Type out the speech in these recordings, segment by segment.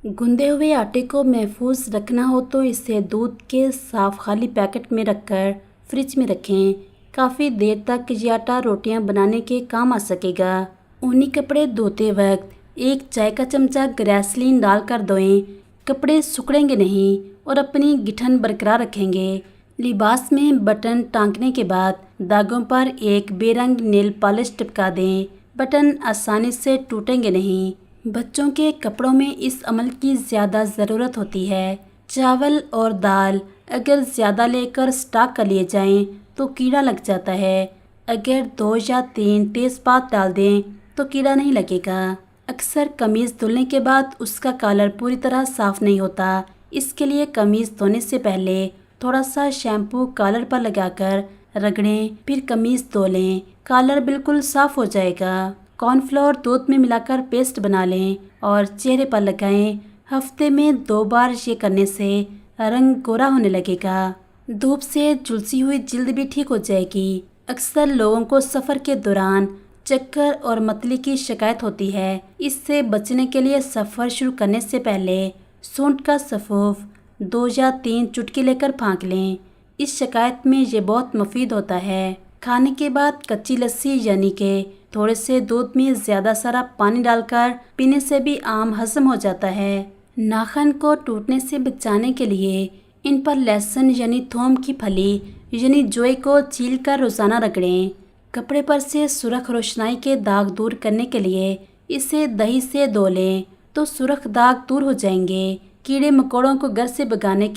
गूंदे हुए आटे को महफूज रखना हो तो इसे दूध के साफ खाली पैकेट में रखकर फ्रिज में रखें। काफ़ी देर तक ये आटा रोटियां बनाने के काम आ सकेगा। ऊनी कपड़े धोते वक्त 1 चाय का चमचा ग्रेसलीन डालकर धोएं। कपड़े सिकुड़ेंगे नहीं और अपनी गिठन बरकरार रखेंगे। लिबास में बटन टांकने के बाद दागों पर एक बेरंग नेल पॉलिश चिपका दें। बटन आसानी से टूटेंगे नहीं। बच्चों के कपड़ों में इस अमल की ज़्यादा ज़रूरत होती है। चावल और दाल अगर ज़्यादा लेकर स्टॉक कर लिए जाएं तो कीड़ा लग जाता है। अगर 2 या 3 तेज़पात डाल दें तो कीड़ा नहीं लगेगा। अक्सर कमीज़ धुलने के बाद उसका कॉलर पूरी तरह साफ़ नहीं होता। इसके लिए कमीज़ धोने से पहले थोड़ा सा शैम्पू कॉलर पर लगाकर रगड़ें, फिर कमीज़ धो लें। कॉलर बिल्कुल साफ़ हो जाएगा। कॉर्नफ्लोर दूध में मिलाकर पेस्ट बना लें और चेहरे पर लगाएं। हफ्ते में 2 बार ये करने से रंग गोरा होने लगेगा। धूप से झुलसी हुई जिल्द भी ठीक हो जाएगी। अक्सर लोगों को सफ़र के दौरान चक्कर और मतली की शिकायत होती है। इससे बचने के लिए सफ़र शुरू करने से पहले सूंठ का सफ़ूफ 2 या 3 चुटकी लेकर फाँक लें। इस शिकायत में ये बहुत मुफीद होता है। खाने के बाद कच्ची लस्सी यानी कि थोड़े से दूध में ज़्यादा सारा पानी डालकर पीने से भी आम हजम हो जाता है। नाखून को टूटने से बचाने के लिए इन पर लहसुन यानी थोम की फली यानी जोई को छील कर रोज़ाना रगड़ें। कपड़े पर से सुर्ख रोशनाई के दाग दूर करने के लिए इसे दही से धो लें तो सुर्ख दाग दूर हो जाएंगे। कीड़े मकोड़ों को घर से भगाने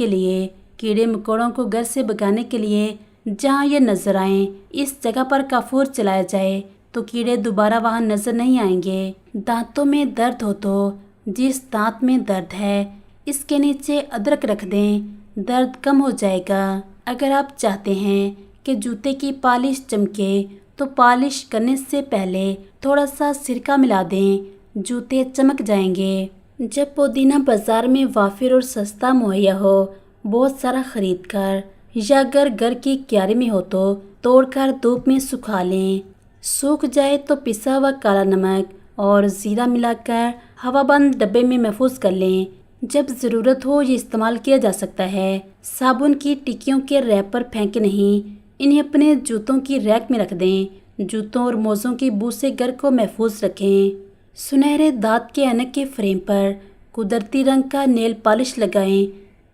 के लिए जहाँ ये नज़र आए इस जगह पर काफूर चलाया जाए तो कीड़े दोबारा वहाँ नज़र नहीं आएंगे। दांतों में दर्द हो तो जिस दांत में दर्द है इसके नीचे अदरक रख दें, दर्द कम हो जाएगा। अगर आप चाहते हैं कि जूते की पॉलिश चमके तो पॉलिश करने से पहले थोड़ा सा सिरका मिला दें, जूते चमक जाएंगे। जब पुदीना बाज़ार में वाफिर और सस्ता मुहैया हो, बहुत सारा खरीद कर या अगर घर की क्यारी में हो तो तोड़कर धूप में सुखा लें। सूख जाए तो पिसा हुआ काला नमक और ज़ीरा मिलाकर हवाबंद डब्बे में महफूज कर लें। जब ज़रूरत हो ये इस्तेमाल किया जा सकता है। साबुन की टिक्कियों के रैप पर फेंके नहीं, इन्हें अपने जूतों की रैक में रख दें। जूतों और मोज़ों की बू से घर को महफूज रखें। सुनहरे दांत के ऐनक के फ्रेम पर कुदरती रंग का नेल पॉलिश लगाएं।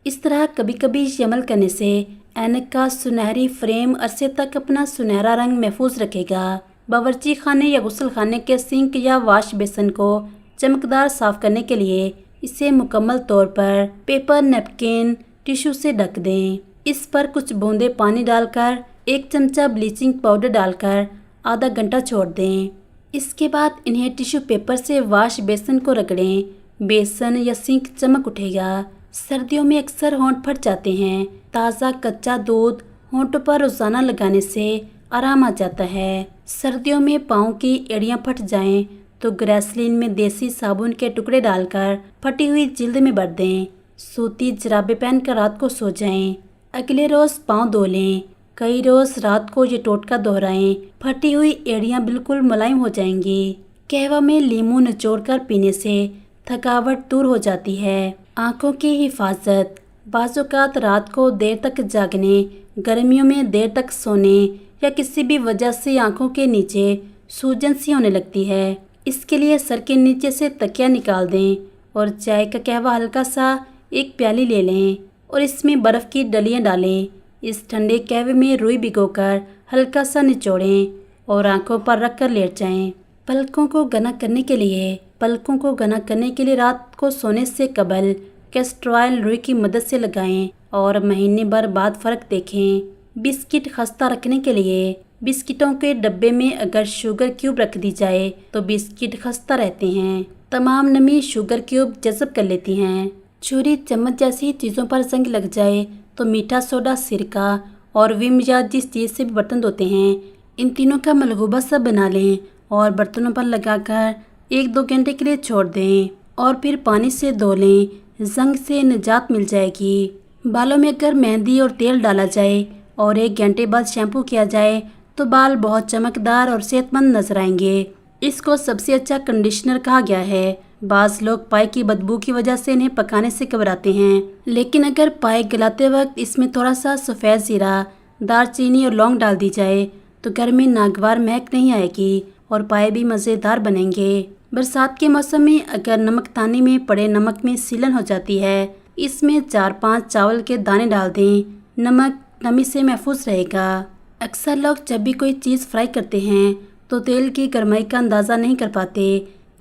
इस तरह कभी कभी ये अमल करने से ऐनक का सुनहरी फ्रेम अरसे तक अपना सुनहरा रंग महफूज रखेगा। बावर्ची खाने या गुस्ल खाने के सिंक या वाश बेसन को चमकदार साफ करने के लिए इसे मुकम्मल तौर पर पेपर नैपकिन टिश्यू से ढक दें। इस पर कुछ बूंदे पानी डालकर 1 चमचा ब्लीचिंग पाउडर डालकर आधा घंटा छोड़ दें। इसके बाद इन्हें टिश्यू पेपर से वाश बेसन को रगड़ें। बेसन या सिंक चमक उठेगा। सर्दियों में अक्सर होंठ फट जाते हैं। ताज़ा कच्चा दूध होंठों पर रोज़ाना लगाने से आराम आ जाता है। सर्दियों में पाँव की एड़ियाँ फट जाएं तो ग्रेसलीन में देसी साबुन के टुकड़े डालकर फटी हुई जिल्द में भर दें। सूती जुराबें पहनकर रात को सो जाएं। अगले रोज़ पाँव धो लें। कई रोज़ रात को ये टोटका दोहराएं। फटी हुई एड़ियाँ बिल्कुल मुलायम हो जाएंगी। कहवा में लीमू निचोड़कर पीने से थकावट दूर हो जाती है। आँखों की हिफाजत। बाज़-औक़ात रात को देर तक जागने, गर्मियों में देर तक सोने या किसी भी वजह से आँखों के नीचे सूजन सी होने लगती है। इसके लिए सर के नीचे से तकिया निकाल दें और चाय का कहवा हल्का सा 1 प्याली ले लें और इसमें बर्फ़ की डलियाँ डालें। इस ठंडे कहवे में रुई भिगोकर हल्का सा निचोड़ें और आँखों पर रख कर लेट जाएं। पलकों को घना करने के लिए रात को सोने से कबल कैस्टर ऑयल रुई की मदद से लगाएं और महीने भर बाद फ़र्क देखें। बिस्किट खस्ता रखने के लिए बिस्किटों के डब्बे में अगर शुगर क्यूब रख दी जाए तो बिस्किट खस्ता रहते हैं। तमाम नमी शुगर क्यूब जज़ब कर लेती हैं। छुरी चम्मच जैसी चीज़ों पर जंग लग जाए तो मीठा सोडा, सिरका और विम या जिस चीज़ से भी बर्तन धोते हैं, इन तीनों का मलगूबा सा बना लें और बर्तनों पर लगाकर 1-2 घंटे के लिए छोड़ दें और फिर पानी से धो लें। जंग से निजात मिल जाएगी। बालों में अगर मेहंदी और तेल डाला जाए और 1 घंटे बाद शैम्पू किया जाए तो बाल बहुत चमकदार और सेहतमंद नजर आएंगे। इसको सबसे अच्छा कंडीशनर कहा गया है बाज़ लोग पाए की बदबू की वजह से इन्हें पकाने से घबराते हैं, लेकिन अगर पाए गलाते वक्त इसमें थोड़ा सा सफ़ेद ज़ीरा, दालचीनी और लौंग डाल दी जाए तो घर में नागवार महक नहीं आएगी और पाए भी मज़ेदार बनेंगे। बरसात के मौसम में अगर नमकदानी में पड़े नमक में सीलन हो जाती है, इसमें 4-5 चावल के दाने डाल दें। नमक नमी से महफूज रहेगा। अक्सर लोग जब भी कोई चीज़ फ्राई करते हैं तो तेल की गर्माई का अंदाज़ा नहीं कर पाते।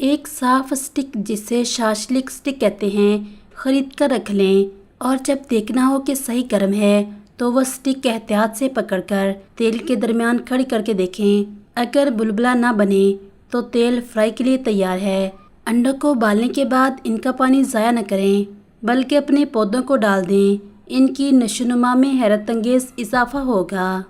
एक साफ स्टिक, जिसे शाशलिक स्टिक कहते हैं, ख़रीद कर रख लें और जब देखना हो कि सही गर्म है तो वह स्टिक एहतियात से पकड़कर तेल के दरमियान खड़ी करके देखें। अगर बुलबुला ना बने तो तेल फ्राई के लिए तैयार है। अंडों को उबालने के बाद इनका पानी ज़ाया न करें, बल्कि अपने पौधों को डाल दें। इनकी नशोनुमा में हैरत अंगेज़ इजाफा होगा।